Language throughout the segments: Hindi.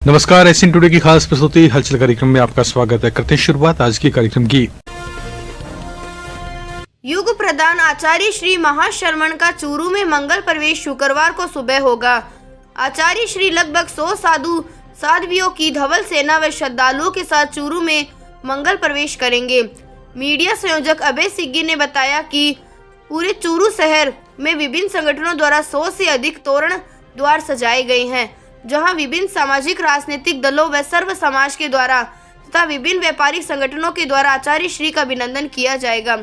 नमस्कार, एसएन टुडे की खास प्रस्तुति हलचल कार्यक्रम में आपका स्वागत है। करते हैं शुरुआत आज के कार्यक्रम की। युग प्रधान आचार्य श्री महाश्रमण का चूरू में मंगल प्रवेश शुक्रवार को सुबह होगा। आचार्य श्री लगभग 100 साधु साध्वियों की धवल सेना व श्रद्धालुओं के साथ चूरू में मंगल प्रवेश करेंगे। मीडिया संयोजक अभय सिग्गी ने बताया कि पूरे चूरू शहर में विभिन्न संगठनों द्वारा 100 से अधिक तोरण द्वार सजाए गए हैं, जहां विभिन्न सामाजिक राजनीतिक दलों व सर्व समाज के द्वारा तथा विभिन्न व्यापारिक संगठनों के द्वारा आचार्य श्री का अभिनंदन किया जाएगा।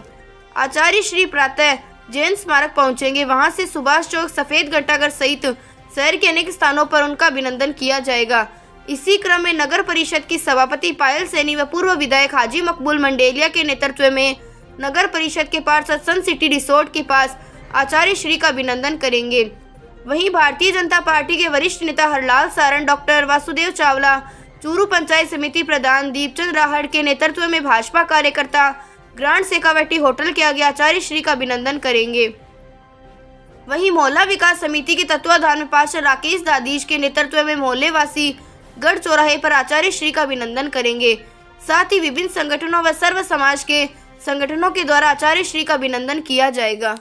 आचार्य श्री प्रातः जैन स्मारक पहुंचेंगे। वहां से सुभाष चौक, सफेद घंटाघर सहित शहर के अनेक स्थानों पर उनका अभिनंदन किया जाएगा। इसी क्रम में नगर परिषद की सभापति पायल सैनी व पूर्व विधायक हाजी मकबूल मंडेलिया के नेतृत्व में नगर परिषद के पार्षद सन सिटी रिसोर्ट के पास आचार्य श्री का अभिनंदन करेंगे। वहीं भारतीय जनता पार्टी के वरिष्ठ नेता हरलाल सारण, डॉक्टर वासुदेव चावला, चूरू पंचायत समिति प्रधान दीपचंद राहड़ के नेतृत्व में भाजपा कार्यकर्ता ग्रांड शेखावटी होटल के आगे आचार्य श्री का अभिनंदन करेंगे। वहीं मोहल्ला विकास समिति के तत्वाधान में पार्षद राकेश दादीज के नेतृत्व में मोहल्ले वासी गढ़ चौराहे पर आचार्य श्री का अभिनंदन करेंगे। साथ ही विभिन्न संगठनों व सर्व समाज के संगठनों के द्वारा आचार्य श्री का अभिनंदन किया जाएगा।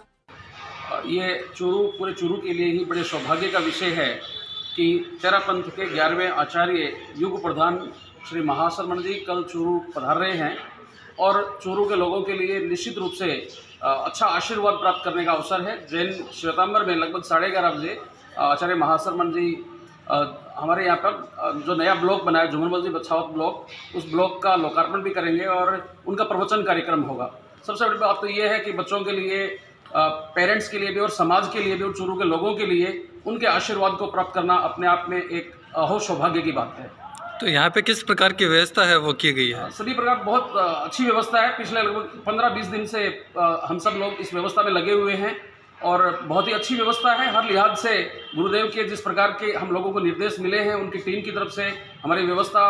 ये पूरे चूरू के लिए ही बड़े सौभाग्य का विषय है कि तेरा पंथ के 11वें आचार्य युग प्रधान श्री महाश्रमण जी कल चूरू पधार रहे हैं और चूरू के लोगों के लिए निश्चित रूप से अच्छा आशीर्वाद प्राप्त करने का अवसर है। जैन श्वेतांबर में लगभग 11:30 बजे आचार्य महाश्रमण जी हमारे यहाँ पर जो नया ब्लॉक बना है झुमर मस्जिद बछावत ब्लॉक, उस ब्लॉक का लोकार्पण भी करेंगे और उनका प्रवचन कार्यक्रम होगा। सबसे बड़ी बात तो ये है कि बच्चों के लिए, पेरेंट्स के लिए भी और समाज के लिए भी और चूरू के लोगों के लिए उनके आशीर्वाद को प्राप्त करना अपने आप में एक अहो सौभाग्य की बात है। तो यहाँ पे किस प्रकार की व्यवस्था है वो की गई है? सभी प्रकार बहुत अच्छी व्यवस्था है। पिछले लगभग 15-20 दिन से हम सब लोग इस व्यवस्था में लगे हुए हैं और बहुत ही अच्छी व्यवस्था है। हर लिहाज से गुरुदेव के जिस प्रकार के हम लोगों को निर्देश मिले हैं उनकी टीम की तरफ से हमारी व्यवस्था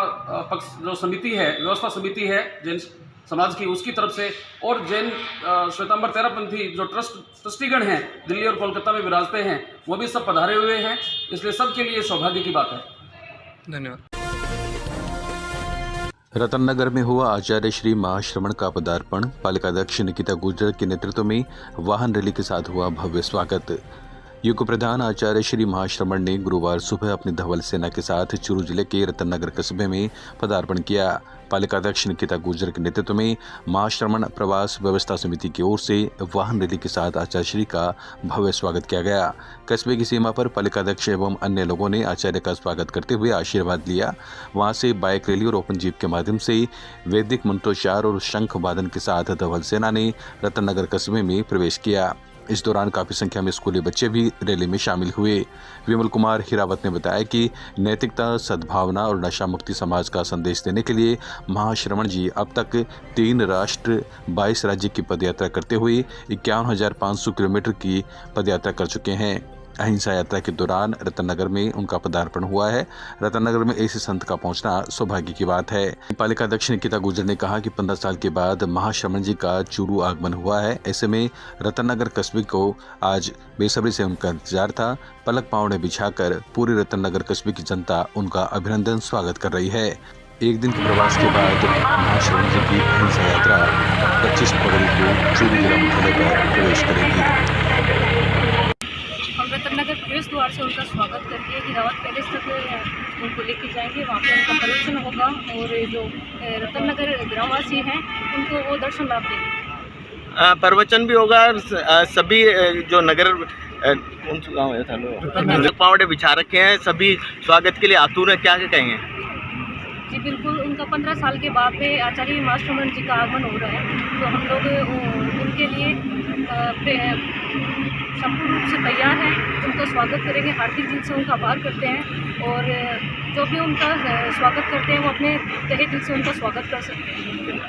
पक्ष जो समिति है, व्यवस्था समिति है जैन समाज की, उसकी तरफ से और जैन श्वेतांबर तेरापंथी जो ट्रस्टीगण हैं दिल्ली और कोलकाता में विराजते हैं वो भी सब पधारे हुए हैं। इसलिए सबके लिए सौभाग्य की बात है। धन्यवाद। रतननगर में हुआ आचार्य श्री महाश्रमण का पदार्पण। पालिकाध्यक्ष निकिता गुर्जर के नेतृत्व में वाहन रैली के साथ हुआ भव्य स्वागत। युग प्रधान आचार्य श्री महाश्रमण ने गुरुवार सुबह अपनी धवल सेना के साथ चूरू जिले के रतननगर कस्बे में पदार्पण किया। पालिकाध्यक्ष निकिता गुर्जर के नेतृत्व में महाश्रमण प्रवास व्यवस्था समिति की ओर से वाहन रैली के साथ आचार्य श्री का भव्य स्वागत किया गया। कस्बे की सीमा पर पालिकाध्यक्ष एवं अन्य लोगों ने आचार्य का स्वागत करते हुए आशीर्वाद लिया। वहां से बाइक रैली और ओपन जीप के माध्यम से वैदिक मंत्रोच्चार और शंख वादन के साथ धवल सेना ने रतननगर कस्बे में प्रवेश किया। इस दौरान काफी संख्या में स्कूली बच्चे भी रैली में शामिल हुए। विमल कुमार हिरावत ने बताया कि नैतिकता, सद्भावना और नशा मुक्ति समाज का संदेश देने के लिए महाश्रमण जी अब तक 3 राष्ट्र 22 राज्य की पदयात्रा करते हुए 51,500 किलोमीटर की पदयात्रा कर चुके हैं। अहिंसा यात्रा के दौरान रतननगर में उनका पदार्पण हुआ है। रतननगर में ऐसे संत का पहुंचना सौभाग्य की बात है। पालिकाध्यक्ष निकिता गुर्जर ने कहा कि 15 साल के बाद महाश्रमण जी का चूरू आगमन हुआ है। ऐसे में रतननगर कस्बे को आज बेसब्री से उनका इंतजार था। पलक पावड़े बिछाकर पूरे रतननगर कस्बे की जनता उनका अभिनंदन स्वागत कर रही है। एक दिन के प्रवास के बाद महाश्रमण जी की अहिंसा यात्रा 25 फरवरी को चूरू जिला मुख्यालय पर प्रवेश करेगी। रतननगर प्रवेश द्वार से उनका स्वागत करके हिरावत पैलेस तक उनको लेके जाएंगे। वहाँ पे उनका प्रवचन होगा और जो रतननगर ग्रामवासी हैं उनको वो दर्शन लाभ देंगे। प्रवचन भी होगा और सभी जो नगर कौन सा गाँव है था पावड़े बिछा रखे हैं, सभी स्वागत के लिए आतुर है। क्या कहेंगे? जी बिल्कुल, उनका 15 साल के बाद में आचार्य महाश्रमण जी का आगमन हो रहा है, तो हम लोग उनके लिए संपूर्ण रूप से तैयार हैं। उनका स्वागत करेंगे, हार्दिक दिल से उनका आभार करते हैं और जो भी उनका स्वागत करते हैं वो अपने तहे दिल से उनका स्वागत कर सकते हैं।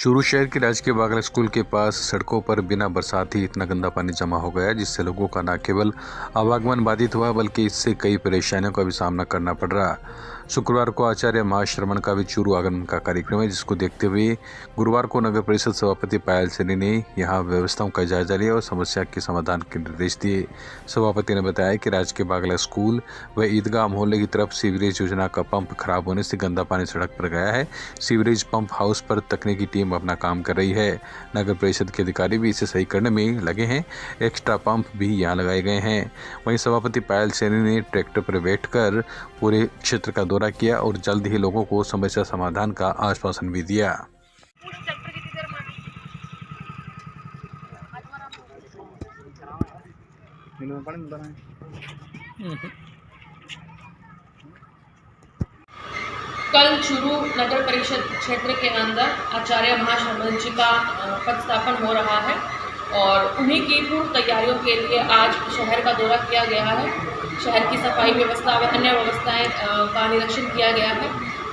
चूरू शहर के राजकीय बागला स्कूल के पास सड़कों पर बिना बरसात ही इतना गंदा पानी जमा हो गया जिससे लोगों का न केवल आवागमन बाधित हुआ बल्कि इससे कई परेशानियों का भी सामना करना पड़ रहा। शुक्रवार को आचार्य महाश्रमण का भी चूरू आगमन का कार्यक्रम है, जिसको देखते हुए गुरुवार को नगर परिषद सभापति पायल सैनी ने यहां व्यवस्थाओं का जायजा लिया और समस्या के समाधान के निर्देश दिए। सभापति ने बताया कि राजकीय बागला स्कूल व ईदगाह मोहल्ले की तरफ सीवरेज योजना का पंप खराब होने से गंदा पानी सड़क पर गया है। सीवरेज पंप हाउस पर तकनीकी टीम अपना काम कर रही है। नगर परिषद के अधिकारी भी इसे सही करने में लगे हैं। एक्स्ट्रा पंप भी यहाँ लगाए गए हैं। वहीं सभापति पायल सैनी ने ट्रैक्टर पर बैठकर पूरे क्षेत्र का दौरा किया और जल्द ही लोगों को समस्या समाधान का आश्वासन भी दिया। कल चूरू नगर परिषद क्षेत्र के अंदर आचार्य महाश्रमण जी का पद स्थापन हो रहा है और उन्हीं की पूर्व तैयारियों के लिए आज शहर का दौरा किया गया है। शहर की सफाई व्यवस्था व अन्य व्यवस्थाएं का निरीक्षण किया गया है।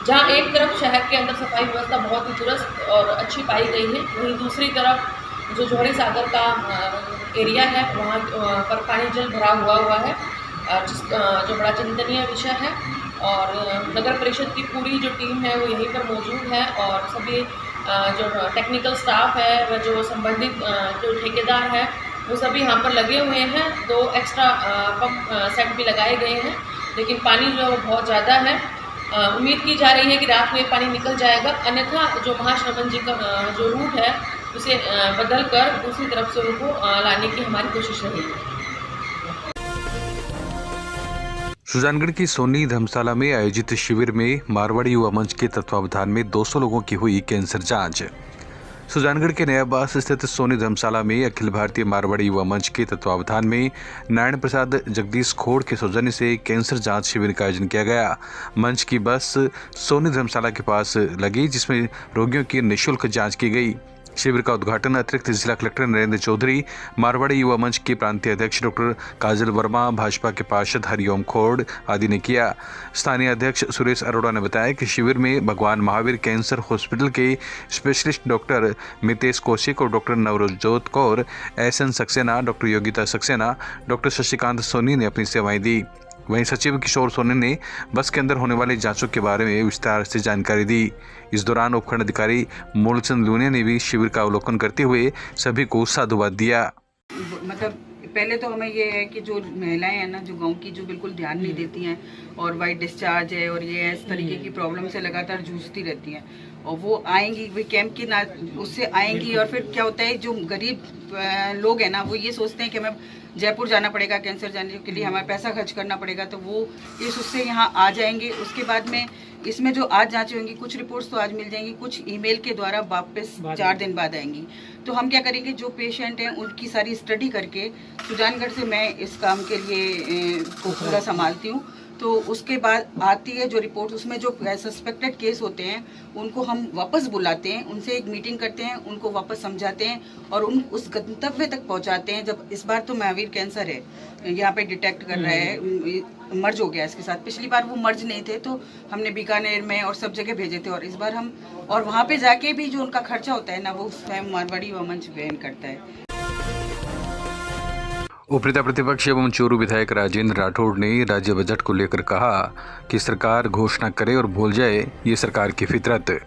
जहां एक तरफ शहर के अंदर सफाई व्यवस्था बहुत ही दुरुस्त और अच्छी पाई गई है, वहीं दूसरी तरफ जो जौहरी सागर का एरिया है वहाँ पर पानी जल भरा हुआ है, जो बड़ा चिंतनीय विषय है। और नगर परिषद की पूरी जो टीम है वो यहीं पर मौजूद है और सभी जो टेक्निकल स्टाफ है व जो संबंधित जो ठेकेदार है वो सभी यहाँ पर लगे हुए हैं। 2 एक्स्ट्रा पंप सेट भी लगाए गए हैं, लेकिन पानी जो है वो बहुत ज़्यादा है। उम्मीद की जा रही है कि रात में पानी निकल जाएगा, अन्यथा जो महाश्रमण जी का जो रूट है उसे बदल कर दूसरी तरफ से उनको लाने की हमारी कोशिश रहेगी। सुजानगढ़ की सोनी धर्मशाला में आयोजित शिविर में मारवाड़ी युवा मंच के तत्वावधान में 200 लोगों की हुई कैंसर जांच। सुजानगढ़ के नयाबास स्थित सोनी धर्मशाला में अखिल भारतीय मारवाड़ी युवा मंच के तत्वावधान में नारायण प्रसाद जगदीश खोड़ के सौजन्य से कैंसर जांच शिविर का आयोजन किया गया। मंच की बस सोनी धर्मशाला के पास लगी, जिसमें रोगियों की निःशुल्क जाँच की गई। शिविर का उद्घाटन अतिरिक्त जिला कलेक्टर नरेंद्र चौधरी, मारवाड़ी युवा मंच के प्रांतीय अध्यक्ष डॉक्टर काजल वर्मा, भाजपा के पार्षद हरिओम खोड़ आदि ने किया। स्थानीय अध्यक्ष सुरेश अरोड़ा ने बताया कि शिविर में भगवान महावीर कैंसर हॉस्पिटल के स्पेशलिस्ट डॉक्टर मितेश कौशिक और doctor Navjot Kaur, SN Saxena, doctor Yogita Saxena, doctor Shashikant Soni ने अपनी सेवाएं दी। वहीं सचिव किशोर सोनी ने बस के अंदर होने वाली जांचों के बारे में विस्तार से जानकारी दी। इस दौरान उपखंड अधिकारी मूलचंद लूनिया ने भी शिविर का अवलोकन करते हुए सभी को साधुवाद दिया। मतलब पहले तो हमें ये है कि जो महिलाएं हैं ना, जो गांव की, जो बिल्कुल ध्यान नहीं देती हैं और वाइट डिस्चार्ज है और ये इस तरीके की प्रॉब्लम से लगातार जूझती रहती हैं, और वो आएंगी, वे कैंप की ना उससे आएंगी। और फिर क्या होता है, जो गरीब लोग हैं ना, वो ये सोचते हैं कि हमें जयपुर जाना पड़ेगा कैंसर जाने के लिए, हमें पैसा खर्च करना पड़ेगा, तो वो इस उससे यहाँ आ जाएंगे। उसके बाद में इसमें जो आज जांचें होंगी, कुछ रिपोर्ट्स तो आज मिल जाएंगी, कुछ ईमेल के द्वारा वापस 4 दिन बाद आएंगी। तो हम क्या करेंगे, जो पेशेंट हैं उनकी सारी स्टडी करके, सुजानगढ़ से मैं इस काम के लिए को पूरा संभालती हूँ, तो उसके बाद आती है जो रिपोर्ट, उसमें जो सस्पेक्टेड केस होते हैं उनको हम वापस बुलाते हैं, उनसे एक मीटिंग करते हैं, उनको वापस समझाते हैं और उस गंतव्य तक पहुंचाते हैं। जब इस बार तो महावीर कैंसर है यहाँ पे डिटेक्ट कर रहा है, मर्ज हो गया इसके साथ। पिछली बार वो मर्ज नहीं थे तो हमने बीकानेर में और सब जगह भेजे थे, और इस बार हम और वहाँ पे जाके भी जो उनका खर्चा होता है ना, वो स्वयं मारवाड़ी युवा मंच वहन करता है। उपनेता प्रतिपक्ष एवं चूरू विधायक राजेंद्र राठौड़ ने राज्य बजट को लेकर कहा कि सरकार घोषणा करे और भूल जाए, ये सरकार की फितरत।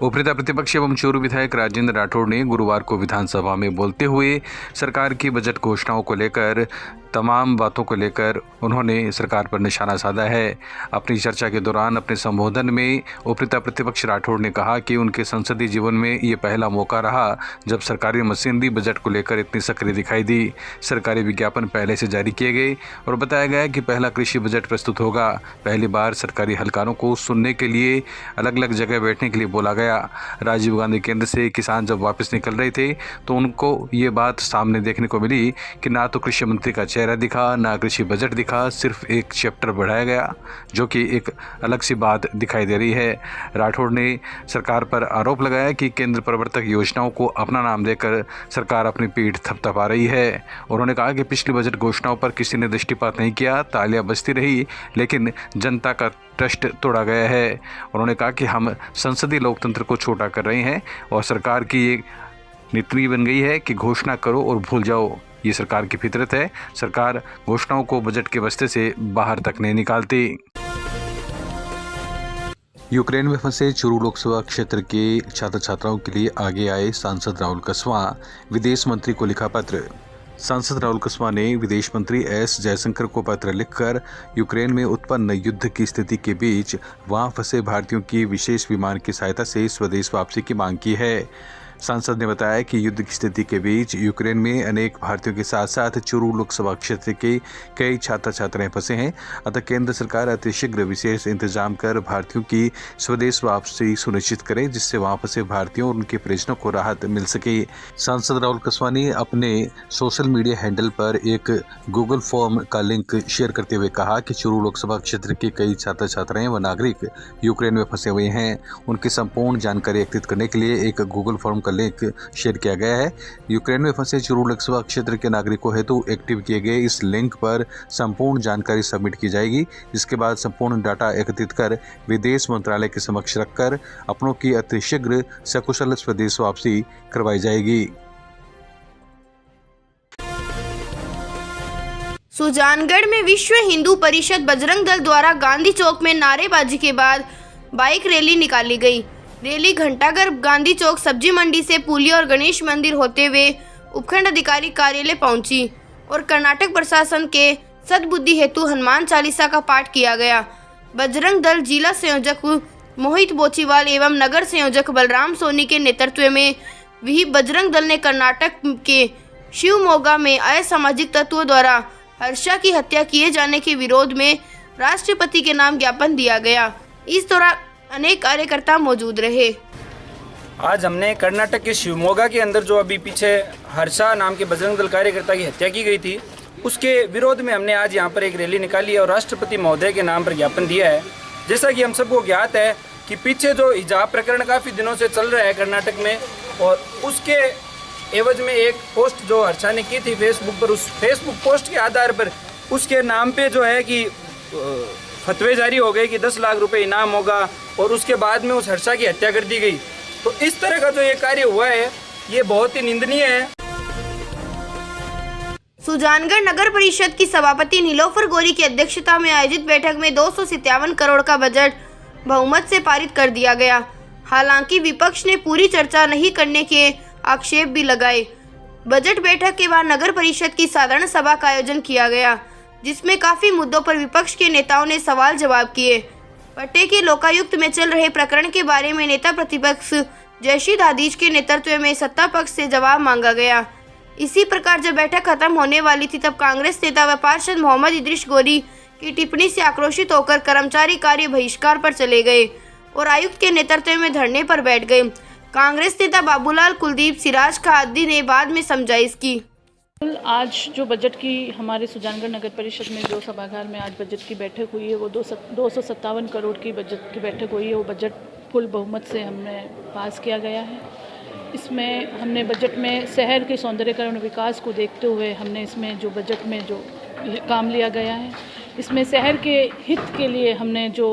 उपनेता प्रतिपक्ष एवं चूरू विधायक राजेंद्र राठौड़ ने गुरुवार को विधानसभा में बोलते हुए सरकार की बजट घोषणाओं को लेकर तमाम बातों को लेकर उन्होंने सरकार पर निशाना साधा है। अपनी चर्चा के दौरान अपने संबोधन में उपनेता प्रतिपक्ष राठौड़ ने कहा कि उनके संसदीय जीवन में ये पहला मौका रहा जब सरकारी मशीनरी बजट को लेकर इतनी सक्रिय दिखाई दी। सरकारी विज्ञापन पहले से जारी किए गए और बताया गया कि पहला कृषि बजट प्रस्तुत होगा। पहली बार सरकारी हलकारों को सुनने के लिए अलग अलग जगह बैठने के लिए बोला गया। राजीव गांधी केंद्र से किसान जब वापस निकल रहे थे तो उनको ये बात सामने देखने को मिली कि ना तो कृषि मंत्री का चेहरा दिखा, ना कृषि बजट दिखा, सिर्फ एक चैप्टर बढ़ाया गया, जो कि एक अलग सी बात दिखाई दे रही है। राठौड़ ने सरकार पर आरोप लगाया कि केंद्र प्रवर्तक योजनाओं को अपना नाम देकर सरकार अपनी पीठ थपथपा रही है। उन्होंने कहा कि पिछली बजट घोषणाओं पर किसी ने दृष्टिपात नहीं किया, तालियां बजती रही, लेकिन जनता का ट्रस्ट तोड़ा गया है। उन्होंने कहा कि हम संसदीय लोकतंत्र को छोटा कर रहे हैं और सरकार की ये नीति बन गई है कि घोषणा करो और भूल जाओ। ये सरकार की फितरत है। सरकार घोषणाओं को बजट के बस्ते से बाहर तक नहीं निकालती। यूक्रेन में फंसे चूरू लोकसभा क्षेत्र के छात्र छात्राओं के लिए आगे आए सांसद राहुल कस्वां। विदेश मंत्री को लिखा पत्र। सांसद राहुल कस्वां ने विदेश मंत्री एस जयशंकर को पत्र लिखकर यूक्रेन में उत्पन्न युद्ध की स्थिति के बीच वहां फंसे भारतीयों की विशेष विमान की सहायता से स्वदेश वापसी की मांग की है। सांसद ने बताया कि युद्ध की स्थिति के बीच यूक्रेन में अनेक भारतीयों के साथ साथ चूरू लोकसभा क्षेत्र के कई छात्र छात्राएं फंसे हैं। अतः केंद्र सरकार अतिशीघ्र विशेष इंतजाम कर भारतीयों की स्वदेश वापसी सुनिश्चित करे, जिससे वहां फंसे भारतीयों और उनके परिजनों को राहत मिल सके। सांसद राहुल कस्वां ने अपने सोशल मीडिया हैंडल पर एक गूगल फॉर्म का लिंक शेयर करते हुए कहा कि चूरू लोकसभा क्षेत्र के कई छात्र छात्राएं व नागरिक यूक्रेन में फंसे हुए हैं। उनकी संपूर्ण जानकारी एकत्रित करने के लिए एक गूगल फॉर्म का लिंक शेयर किया गया है। यूक्रेन में फंसे चूरू लोकसभा क्षेत्र के नागरिकों हेतु एक्टिव किए गए इस लिंक पर संपूर्ण जानकारी सबमिट की जाएगी, जिसके बाद संपूर्ण डाटा एकत्रित कर विदेश मंत्रालय के समक्ष रखकर अपनों की अतिशीघ्र सकुशल स्वदेश वापसी करवाई जाएगी। सुजानगढ़ में विश्व हिंदू परिषद बजरंग दल द्वारा गांधी चौक में नारेबाजी के बाद बाइक रैली निकाली गई। रैली घंटाघर, गांधी चौक, सब्जी मंडी से पुलिया और गणेश मंदिर होते हुए उपखंड अधिकारी कार्यालय पहुंची और कर्नाटक प्रशासन के सद्बुद्धि हेतु हनुमान चालीसा का पाठ किया गया। बजरंग दल जिला संयोजक मोहित बोचीवाल एवं नगर संयोजक बलराम सोनी के नेतृत्व में भी बजरंग दल ने कर्नाटक के शिवमोगा में असामाजिक तत्वों द्वारा हर्षा की हत्या किए जाने के विरोध में राष्ट्रपति के नाम ज्ञापन दिया गया। इस दौरान अनेक कार्यकर्ता मौजूद रहे। आज हमने कर्नाटक के शिवमोगा के अंदर जो अभी पीछे हर्षा नाम के बजरंग दल कार्यकर्ता की हत्या की गई थी, उसके विरोध में हमने आज यहाँ पर एक रैली निकाली है और राष्ट्रपति महोदय के नाम पर ज्ञापन दिया है। जैसा कि हम सबको ज्ञात है कि पीछे जो हिजाब प्रकरण काफ़ी दिनों से चल रहा है कर्नाटक में, और उसके एवज में एक पोस्ट जो हर्षा ने की थी फेसबुक पर, उस फेसबुक पोस्ट के आधार पर उसके नाम पे जो है कि फतवे जारी हो गए कि 10 लाख रुपए इनाम होगा और उसके बाद में उस हर्षा की हत्या कर दी गई। तो इस तरह का जो ये कार्य हुआ है ये बहुत ही निंदनीय है। सुजानगढ़ नगर परिषद की सभापति नीलोफर गोरी की अध्यक्षता में आयोजित बैठक में 257 करोड़ का बजट बहुमत से पारित कर दिया गया। हालांकि विपक्ष ने पूरी चर्चा नहीं करने के आक्षेप भी लगाए। बजट बैठक के बाद नगर परिषद की साधारण सभा का आयोजन किया गया, जिसमें काफी मुद्दों पर विपक्ष के नेताओं ने सवाल जवाब किए। पट्टे के लोकायुक्त में चल रहे प्रकरण के बारे में नेता प्रतिपक्ष जयश्री दादीज के नेतृत्व में सत्ता पक्ष से जवाब मांगा गया। इसी प्रकार जब बैठक खत्म होने वाली थी तब कांग्रेस नेता व पार्षद मोहम्मद इद्रिस गोरी की टिप्पणी से आक्रोशित होकर कर्मचारी कार्य बहिष्कार पर चले गए और आयुक्त के नेतृत्व में धरने पर बैठ गए। कांग्रेस नेता बाबूलाल, कुलदीप, सिराज का आदि ने बाद में समझाई इसकी। आज जो बजट की हमारे सुजानगढ़ नगर परिषद में जो सभागार में आज बजट की बैठक हुई है वो 257 करोड़ की बजट की बैठक हुई है। वो बजट फुल बहुमत से हमने पास किया गया है। इसमें हमने बजट में शहर के सौंदर्यीकरण विकास को देखते हुए हमने इसमें जो बजट में जो काम लिया गया है, इसमें शहर के हित के लिए हमने जो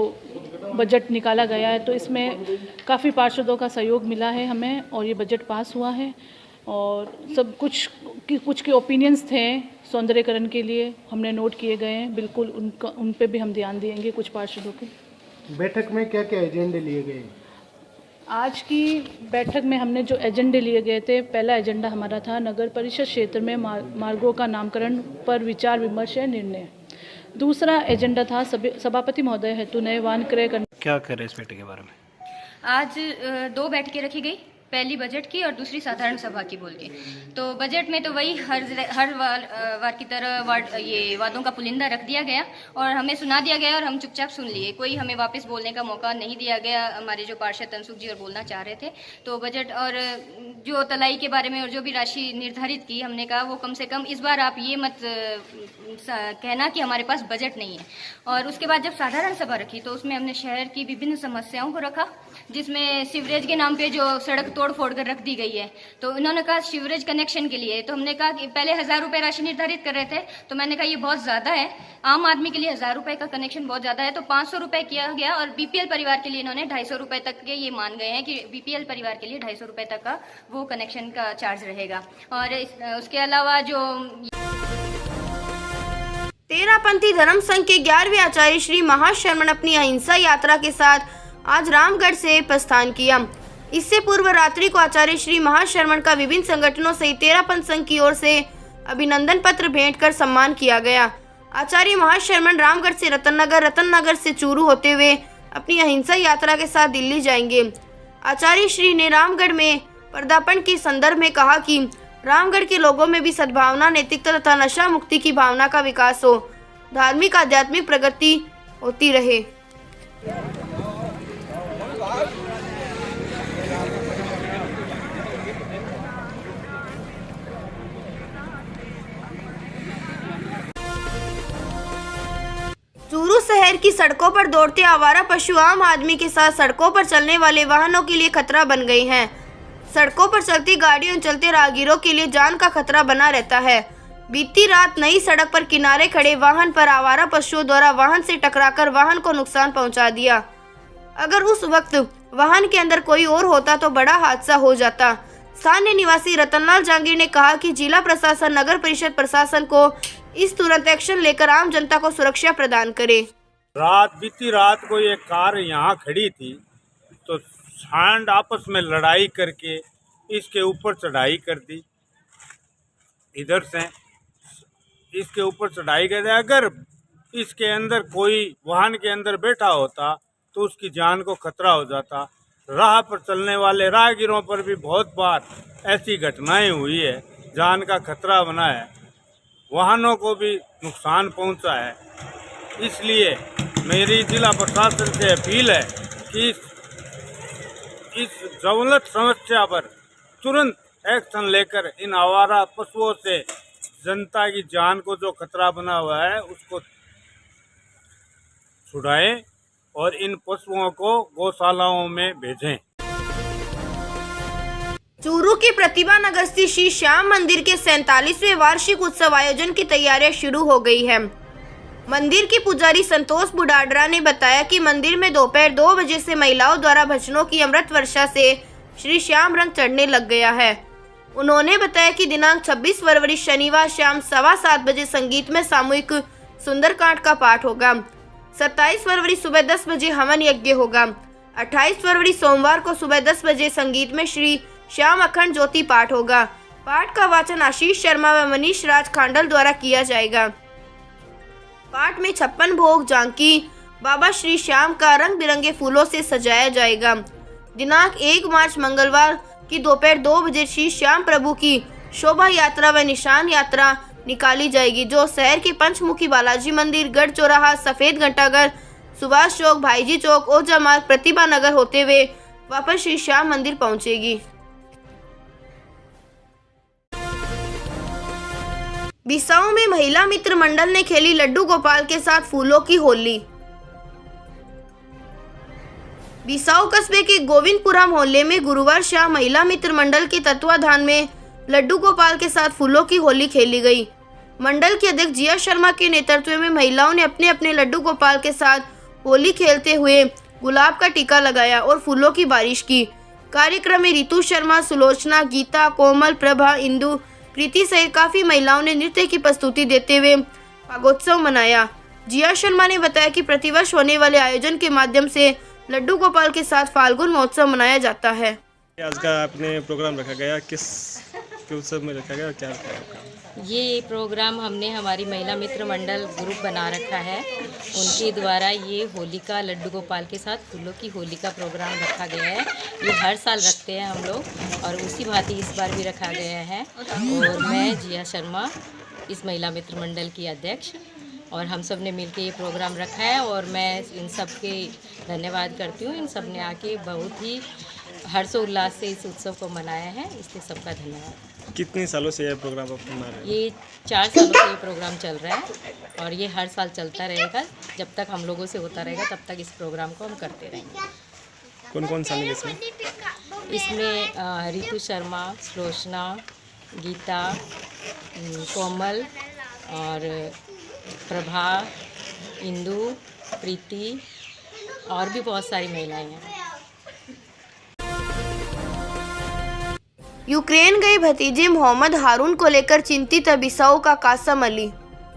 बजट निकाला गया है, तो इसमें काफ़ी पार्षदों का सहयोग मिला है हमें और ये बजट पास हुआ है। और सब कुछ के ओपिनियंस थे सौंदर्यीकरण के लिए हमने नोट किए गए हैं, बिल्कुल उन पे भी हम ध्यान देंगे। कुछ पार्षदों के बैठक में क्या क्या एजेंडे लिए गए? आज की बैठक में हमने जो एजेंडे लिए गए थे, पहला एजेंडा हमारा था नगर परिषद क्षेत्र में मार्गों का नामकरण पर विचार विमर्श है निर्णय। दूसरा एजेंडा था सभापति महोदय हेतु नए वाहन क्रय करने। क्या करें इस बैठक के बारे में? आज 2 बैठकें रखी गई, पहली बजट की और दूसरी साधारण सभा की बोल के। तो बजट में तो वही हर वार की तरह ये वादों का पुलिंदा रख दिया गया और हमें सुना दिया गया और हम चुपचाप सुन लिए। कोई हमें वापस बोलने का मौका नहीं दिया गया। हमारे जो पार्षद तनसुख जी और बोलना चाह रहे थे, तो बजट और जो तलाई के बारे में और जो भी राशि निर्धारित की, हमने कहा वो कम से कम इस बार आप ये मत कहना कि हमारे पास बजट नहीं है। और उसके बाद जब साधारण सभा रखी तो उसमें हमने शहर की विभिन्न समस्याओं को रखा, जिसमें सीवरेज के नाम पे जो सड़क तोड़ फोड़ कर रख दी गई है। तो इन्होंने कहा सीवरेज कनेक्शन के लिए, तो हमने कहा कि पहले 1000 रुपये राशि निर्धारित कर रहे थे, तो मैंने कहा ये बहुत ज़्यादा है, आम आदमी के लिए 1000 रुपये का कनेक्शन बहुत ज़्यादा है, तो 500 रुपये किया गया। और बीपीएल परिवार के लिए इन्होंने 250 रुपये तक के ये मान गए हैं कि बीपीएल परिवार के लिए 250 रुपये तक का वो कनेक्शन का चार्ज रहेगा। और उसके अलावा जो तेरापंथी धर्म संघ के 11वें आचार्य श्री महाशरमण अपनी अहिंसा यात्रा के साथ आज रामगढ़ से प्रस्थान किया। इससे पूर्व रात्रि को आचार्य श्री महाशरमण का विभिन्न संगठनों सहित तेरापंथ संघ की ओर से अभिनंदन पत्र भेंट कर सम्मान किया गया। आचार्य महाशरमण रामगढ़ से रतननगर से चूरू होते हुए अपनी अहिंसा यात्रा के साथ दिल्ली जाएंगे। आचार्य श्री ने रामगढ़ में पदार्पण के संदर्भ में कहा कि रामगढ़ के लोगों में भी सद्भावना, नैतिकता तथा नशा मुक्ति की भावना का विकास हो, धार्मिक आध्यात्मिक प्रगति होती रहे। चूरू शहर की सड़कों पर दौड़ते आवारा पशु आम आदमी के साथ सड़कों पर चलने वाले वाहनों के लिए खतरा बन गए हैं। सड़कों पर चलती गाड़ियों और चलते राहगीरों के लिए जान का खतरा बना रहता है। बीती रात नई सड़क पर किनारे खड़े वाहन पर आवारा पशुओं द्वारा वाहन से टकराकर वाहन को नुकसान पहुंचा दिया। अगर उस वक्त वाहन के अंदर कोई और होता तो बड़ा हादसा हो जाता। स्थानीय निवासी रतनलाल जहांगीर ने कहा कि जिला प्रशासन, नगर परिषद प्रशासन को इस तुरंत एक्शन लेकर आम जनता को सुरक्षा प्रदान करे। बीती रात को ये कार यहाँ खड़ी थी तो सांड आपस में लड़ाई करके इसके ऊपर चढ़ाई कर दी, इधर से इसके ऊपर चढ़ाई कर दी। अगर इसके अंदर कोई वाहन के अंदर बैठा होता तो उसकी जान को खतरा हो जाता। राह पर चलने वाले राहगीरों पर भी बहुत बार ऐसी घटनाएं हुई है, जान का खतरा बना है, वाहनों को भी नुकसान पहुंचा है। इसलिए मेरी जिला प्रशासन से अपील है कि इस ज्वलंत समस्या पर तुरंत एक्शन लेकर इन आवारा पशुओं से जनता की जान को जो खतरा बना हुआ है उसको छुड़ाएं और इन पशुओं को गौशालाओं में भेजें। चूरू के प्रतिभा नगर स्थित श्री श्याम मंदिर के 47वें वार्षिक उत्सव आयोजन की तैयारियां शुरू हो गई है। मंदिर के पुजारी संतोष बुडाडरा ने बताया कि मंदिर में दोपहर 2 बजे से महिलाओं द्वारा भजनों की अमृत वर्षा से श्री श्याम रंग चढ़ने लग गया है। उन्होंने बताया कि दिनांक 26 फरवरी शनिवार शाम 7:15 बजे संगीत में सामूहिक सुंदरकांड का पाठ होगा। 27 फरवरी सुबह 10 बजे हवन यज्ञ होगा। 28 फरवरी सोमवार को सुबह 10 बजे संगीत में श्री श्याम अखंड ज्योति पाठ होगा। पाठ का वाचन आशीष शर्मा व मनीष राज खांडल द्वारा किया जाएगा। पाठ में 56 भोग झांकी बाबा श्री श्याम का रंग बिरंगे फूलों से सजाया जाएगा। दिनांक 1 मार्च मंगलवार की दोपहर 2 बजे श्री श्याम प्रभु की शोभा यात्रा व निशान यात्रा निकाली जाएगी, जो शहर के पंचमुखी बालाजी मंदिर, गढ़ चौराहा, सफेद घंटाघर, सुभाष चौक, भाईजी चौक, ओझा मार्ग, प्रतिभा नगर होते हुए वापस श्री श्याम मंदिर पहुंचेगी। बिसाऊ में महिला मित्र मंडल ने खेली लड्डू गोपाल के साथ फूलों की होली। बिसाऊ कस्बे के गोविंदपुरा मोहल्ले में गुरुवार शाम महिला मित्र मंडल के तत्वाधान में लड्डू गोपाल के साथ फूलों की होली खेली गई। मंडल के अध्यक्ष जिया शर्मा के नेतृत्व में महिलाओं ने अपने अपने लड्डू गोपाल के साथ होली खेलते हुए गुलाब का टीका लगाया और फूलों की बारिश की। कार्यक्रम में रितु शर्मा, सुलोचना, गीता, कोमल, प्रभा, इंदु, प्रीति सहित काफी महिलाओं ने नृत्य की प्रस्तुति देते हुए फागोत्सव मनाया। जिया शर्मा ने बताया कि प्रतिवर्ष होने वाले आयोजन के माध्यम से लड्डू गोपाल के साथ फाल्गुन महोत्सव मनाया जाता है। आज का अपने प्रोग्राम रखा गया, किस के उत्सव में रखा गया, क्या रखा गया? ये प्रोग्राम हमने हमारी महिला मित्र मंडल ग्रुप बना रखा है, उनके द्वारा ये होलिका लड्डू गोपाल के साथ फूलों की होली का प्रोग्राम रखा गया है। ये हर साल रखते हैं हम लोग और उसी भांति इस बार भी रखा गया है। और मैं जिया शर्मा, इस महिला मित्र मंडल की अध्यक्ष, और हम सब ने मिलकर ये प्रोग्राम रखा है और मैं इन सब के धन्यवाद करती हूँ। इन सब ने आके बहुत ही हर्षोल्लास से इस उत्सव को मनाया है, इसलिए सबका धन्यवाद। कितने सालों से यह प्रोग्राम आप बना रहे हैं? ये 4 सालों से ये प्रोग्राम चल रहा है और ये हर साल चलता रहेगा। जब तक हम लोगों से होता रहेगा तब तक इस प्रोग्राम को हम करते रहेंगे। कौन कौन शामिल है इसमें? इसमें रितु शर्मा, श्लोचना, गीता, कोमल और प्रभा, इंदु, प्रीति और भी बहुत सारी महिलाएं हैं। यूक्रेन गए भतीजे मोहम्मद हारून को लेकर चिंतित है बिसाऊ का कासम अली।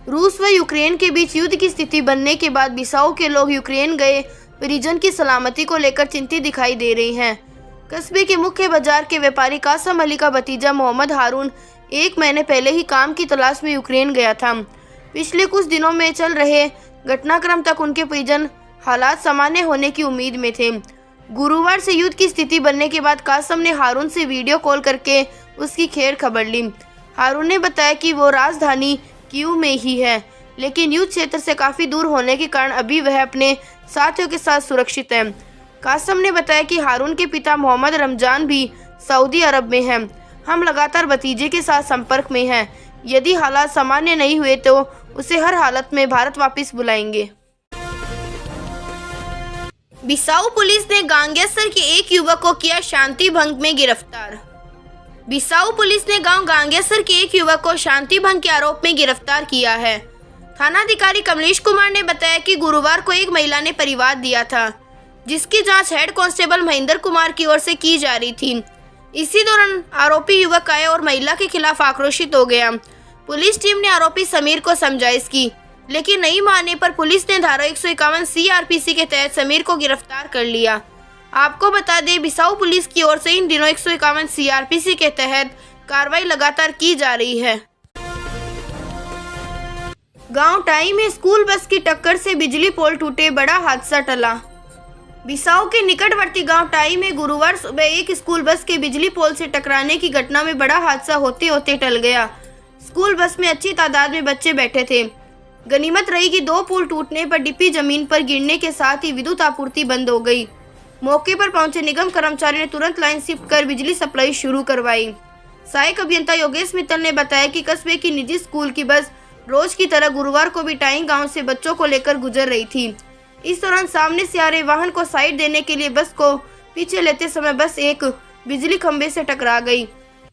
रूस व यूक्रेन के बीच युद्ध की स्थिति बनने के बाद बिसाऊ के लोग यूक्रेन गए परिजन की सलामती को लेकर चिंतित दिखाई दे रहे हैं। कस्बे के मुख्य बाजार के व्यापारी कासम अली का भतीजा मोहम्मद हारून 1 महीने पहले ही काम की तलाश में यूक्रेन गया था। पिछले कुछ दिनों में चल रहे घटनाक्रम तक उनके परिजन हालात सामान्य होने की उम्मीद में थे। गुरुवार से युद्ध की स्थिति बनने के बाद कासम ने हारून से वीडियो कॉल करके उसकी खैर खबर ली। हारून ने बताया कि वो राजधानी कीव में ही है, लेकिन युद्ध क्षेत्र से काफ़ी दूर होने के कारण अभी वह अपने साथियों के साथ सुरक्षित है। कासम ने बताया कि हारून के पिता मोहम्मद रमजान भी सऊदी अरब में हैं। हम लगातार भतीजे के साथ संपर्क में हैं। यदि हालात सामान्य नहीं हुए तो उसे हर हालत में भारत वापस बुलाएंगे। बिसाऊ पुलिस ने गांगेसर के एक युवक को किया शांति भंग में गिरफ्तार। बिसाऊ पुलिस ने गांव गांगेसर के एक युवक को शांति भंग के आरोप में गिरफ्तार किया है। थानाधिकारी कमलेश कुमार ने बताया कि गुरुवार को एक महिला ने परिवाद दिया था, जिसकी जांच हेड कांस्टेबल महेंद्र कुमार की ओर से की जा रही थी। इसी दौरान आरोपी युवक आया और महिला के खिलाफ आक्रोशित हो गया। पुलिस टीम ने आरोपी समीर को समझाइश की, लेकिन नहीं मानने पर पुलिस ने धारा 151 CRPC के तहत समीर को गिरफ्तार कर लिया। आपको बता दें, बिसाऊ पुलिस की ओर से इन दिनों 151 CRPC के तहत कार्रवाई लगातार की जा रही है। गांव टाई में स्कूल बस की टक्कर से बिजली पोल टूटे, बड़ा हादसा टला। बिसाऊ के निकटवर्ती गांव टाई में गुरुवार सुबह एक स्कूल बस के बिजली पोल से टकराने की घटना में बड़ा हादसा होते होते टल गया। स्कूल बस में अच्छी तादाद में बच्चे बैठे थे। गनीमत रही कि 2 पुल टूटने पर डिब्बी जमीन पर गिरने के साथ ही विद्युत आपूर्ति बंद हो गई। मौके पर पहुंचे निगम कर्मचारियों ने तुरंत लाइन शिफ्ट कर बिजली सप्लाई शुरू करवाई। सहायक अभियंता योगेश मित्तल ने बताया कि कस्बे की निजी स्कूल की बस रोज की तरह गुरुवार को भी टाई गांव से बच्चों को लेकर गुजर रही थी। इस दौरान सामने से आ रहे वाहन को साइड देने के लिए बस को पीछे लेते समय बस एक बिजली खंभे से टकरा गई।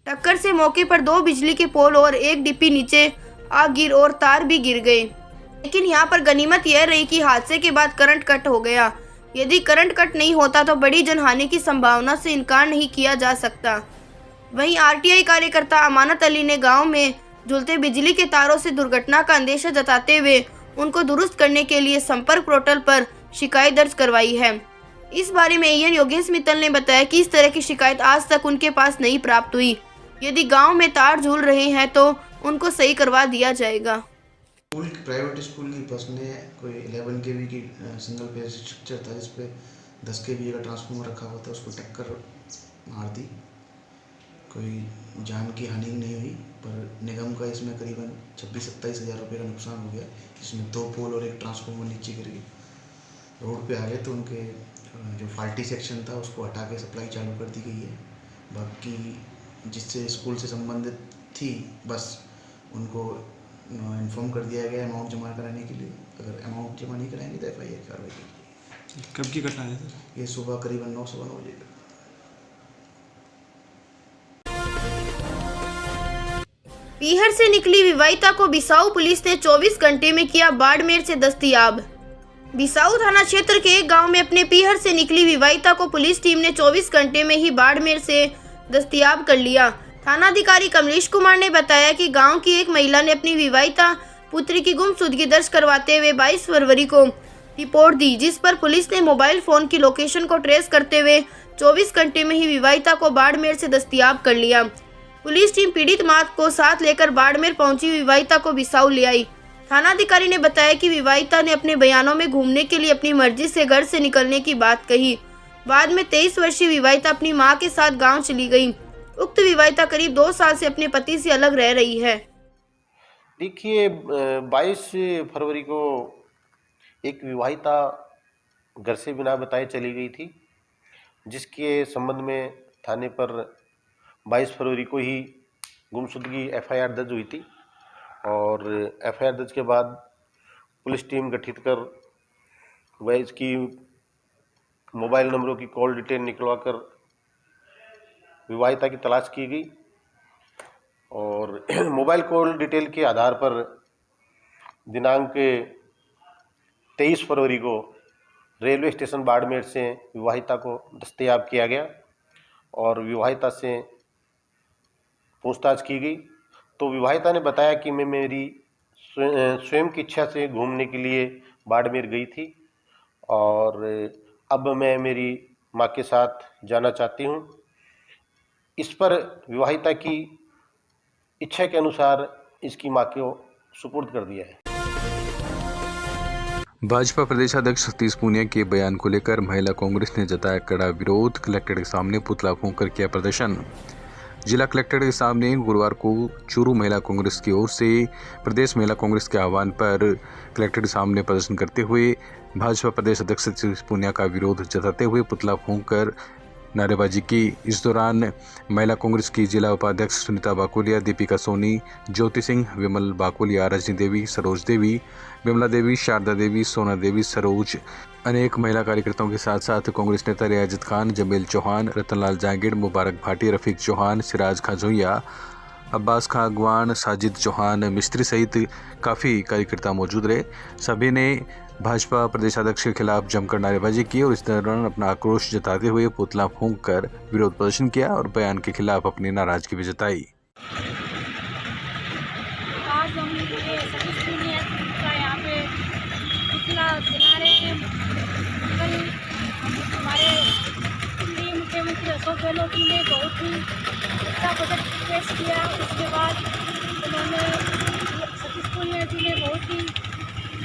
टक्कर से मौके पर 2 बिजली के पोल और एक डिब्बी नीचे आ गिर और तार भी गिर गए। लेकिन यहाँ पर गनीमत यह रही कि हादसे के बाद करंट कट हो गया। यदि करंट कट नहीं होता तो बड़ी जनहानि की संभावना से इनकार नहीं किया जा सकता। वहीं RTI कार्यकर्ता अमानत अली ने गांव में झूलते बिजली के तारों से दुर्घटना का अंदेशा जताते हुए उनको दुरुस्त करने के लिए संपर्क पोर्टल पर शिकायत दर्ज करवाई है। इस बारे में AN योगेश मित्तल ने बताया कि इस तरह की शिकायत आज तक उनके पास नहीं प्राप्त हुई। यदि गांव में तार झूल रहे हैं तो उनको सही करवा दिया जाएगा। प्राइवेट स्कूल की बस ने कोई 11 kV की सिंगल फेज स्ट्रक्चर था, जिस पे 10 kV का ट्रांसफार्मर रखा हुआ था, उसको टक्कर मार दी। कोई जान की हानि नहीं हुई, पर निगम का इसमें करीबन 26-27 हज़ार रुपये का नुकसान हो गया, जिसमें 2 पोल और एक ट्रांसफार्मर नीचे गिर गई। रोड पे आ गए तो उनके जो फाल्टी सेक्शन था उसको हटा के सप्लाई चालू कर दी गई है। बाकी जिससे स्कूल से संबंधित थी बस, उनको इन्फॉर्म कर दिया गया अमाउंट जमा कराने के लिए। अगर अमाउंट जमा नहीं कराएंगे तो FIR कार्रवाई की। कब की घटना है सर? ये सुबह करीबन 9-9 बजे। पीहर से निकली विवाहिता को बिसाऊ पुलिस ने 24 घंटे में किया बाड़मेर से दस्तयाब। बिसाऊ थाना क्षेत्र के एक गांव में अपने पीहर से निकली विवाहिता को पुलिस टीम ने 24 घंटे में ही बाड़मेर से दस्तयाब कर लिया। थानाधिकारी कमलेश कुमार ने बताया कि गांव की एक महिला ने अपनी विवाहिता पुत्री की गुमशुदगी दर्ज करवाते हुए 22 फरवरी को रिपोर्ट दी, जिस पर पुलिस ने मोबाइल फोन की लोकेशन को ट्रेस करते हुए 24 घंटे में ही विवाहिता को बाड़मेर से दस्तयाब कर लिया। पुलिस टीम पीड़ित मां को साथ लेकर बाड़मेर पहुंची विवाहिता को बिसाऊ ले आई। थानाधिकारी ने बताया कि विवाहिता ने अपने बयानों में घूमने के लिए अपनी मर्जी से घर से निकलने की बात कही। बाद में 23 वर्षीय विवाहिता अपनी मां के साथ गांव चली गई। उक्त विवाहिता करीब 2 साल से अपने पति से अलग रह रही है। देखिए, 22 फरवरी को एक विवाहिता घर से बिना बताए चली गई थी, जिसके संबंध में थाने पर 22 फरवरी को ही गुमशुदगी FIR दर्ज हुई थी और FIR दर्ज के बाद पुलिस टीम गठित कर वह इसकी मोबाइल नंबरों की कॉल डिटेल निकलवाकर विवाहिता की तलाश की गई और मोबाइल कॉल डिटेल के आधार पर दिनांक 23 फरवरी को रेलवे स्टेशन बाड़मेर से विवाहिता को दस्तयाब किया गया और विवाहिता से पूछताछ की गई। तो विवाहिता ने बताया कि मैं मेरी स्वयं की इच्छा से घूमने के लिए बाड़मेर गई थी और अब मैं मेरी मां के साथ जाना चाहती हूं। इस पर विवाहिता की इच्छा के अनुसार इसकी मां को सुपुर्द कर दिया है। भाजपा प्रदेशाध्यक्ष सतीश पूनिया के बयान को लेकर महिला कांग्रेस ने जताया कड़ा विरोध। कलेक्ट्रेट के सामने पुतला फूंक कर किया प्रदर्शन। जिला कलेक्ट्रेट के सामने गुरुवार को चूरू महिला कांग्रेस की ओर से प्रदेश महिला कांग्रेस के आह्वान पर कलेक्ट्रेट के सामने प्रदर्शन करते हुए भाजपा प्रदेश अध्यक्ष सतीश पूनिया का विरोध जताते हुए पुतला फूंक कर नारेबाजी की। इस दौरान महिला कांग्रेस की जिला उपाध्यक्ष सुनीता बाकोलिया, दीपिका सोनी, ज्योति सिंह, विमल बाकोलिया, रजनी देवी, सरोज देवी, विमला देवी, शारदा देवी, सोना देवी, सरोज, अनेक महिला कार्यकर्ताओं के साथ साथ कांग्रेस नेता रियाजत खान, जमील चौहान, रतनलाल जांगिड़, मुबारक भाटी, रफीक चौहान, सिराज खाजोइया, अब्बास खां अगवान, साजिद चौहान मिस्त्री सहित काफ़ी कार्यकर्ता मौजूद रहे। सभी ने भाजपा प्रदेशाध्यक्ष के खिलाफ जमकर नारेबाजी की और इस दौरान अपना आक्रोश जताते हुए पुतला फूंक कर विरोध प्रदर्शन किया और बयान के खिलाफ अपनी नाराजगी भी जताई। आज हम ये सतीश पूनिया का यहाँ पे पुतला जला रहे हैं। कल हमारे दिल्ली मुख्यमंत्री अशोक गहलोत जी ने बहुत ही अच्छा बजट पेश किया। उसके बाद उन्होंने सतीश पूनिया जी ने बहुत ही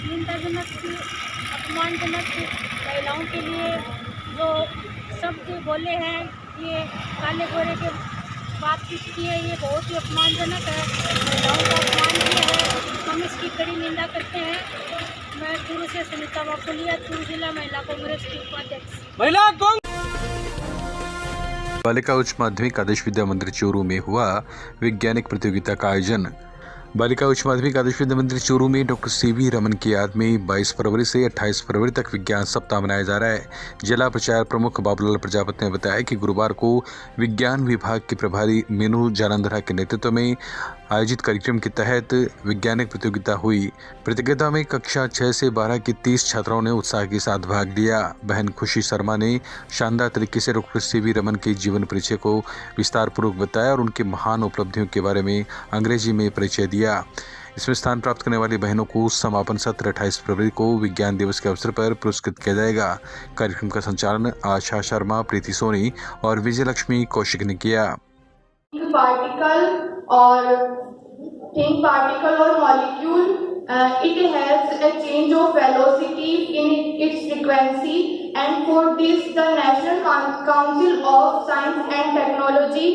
निंदाजनक, अपमानजनक महिलाओं के लिए जो शब्द बोले हैं, ये काले गोरे के बातचीत की है, ये बहुत ही अपमानजनक है, महिलाओं का अपमान किया है। हम इसकी कड़ी निंदा करते हैं। मैं चूरू से सुनीता बाकोलिया, चूरू जिला महिला कांग्रेस की उपाध्यक्ष। बालिका उच्च माध्यमिक आदर्श विद्या मंदिर चूरू में हुआ वैज्ञानिक प्रतियोगिता का आयोजन। बालिका उच्च माध्यमिक आदर्श विद्या मंदिर चूरू में डॉक्टर CV रमन की याद में 22 फरवरी से 28 फरवरी तक विज्ञान सप्ताह मनाया जा रहा है। जिला प्रचार प्रमुख बाबूलाल प्रजापति ने बताया कि गुरुवार को विज्ञान विभाग के प्रभारी मीनू जालंधरा के नेतृत्व में आयोजित कार्यक्रम के तहत वैज्ञानिक प्रतियोगिता हुई। प्रतियोगिता में कक्षा 6 से 12 की 30 छात्राओं ने उत्साह के साथ भाग लिया। बहन खुशी शर्मा ने शानदार तरीके से डॉक्टर CV रमन के जीवन परिचय को विस्तार पूर्वक बताया और उनके महान उपलब्धियों के बारे में अंग्रेजी में परिचय दिया। इसमें स्थान प्राप्त करने वाली बहनों को समापन सत्र 28 फरवरी को विज्ञान दिवस के अवसर पर पुरस्कृत किया जाएगा। कार्यक्रम का संचालन आशा शर्मा, प्रीति सोनी और विजय लक्ष्मी कौशिक ने किया। थिंक पार्टिकल और molecule, it has a change of velocity in its frequency, and for this the National Council of Science and Technology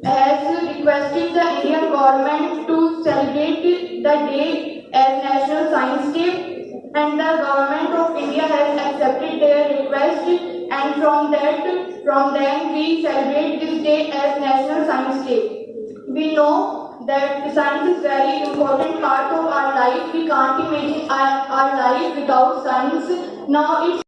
has requested the Indian government to celebrate the day as National Science Day, and the government of India has accepted their request, and from then we celebrate this day as National Science Day. We know that science is very important part of our life. We can't imagine our life without science. Now it's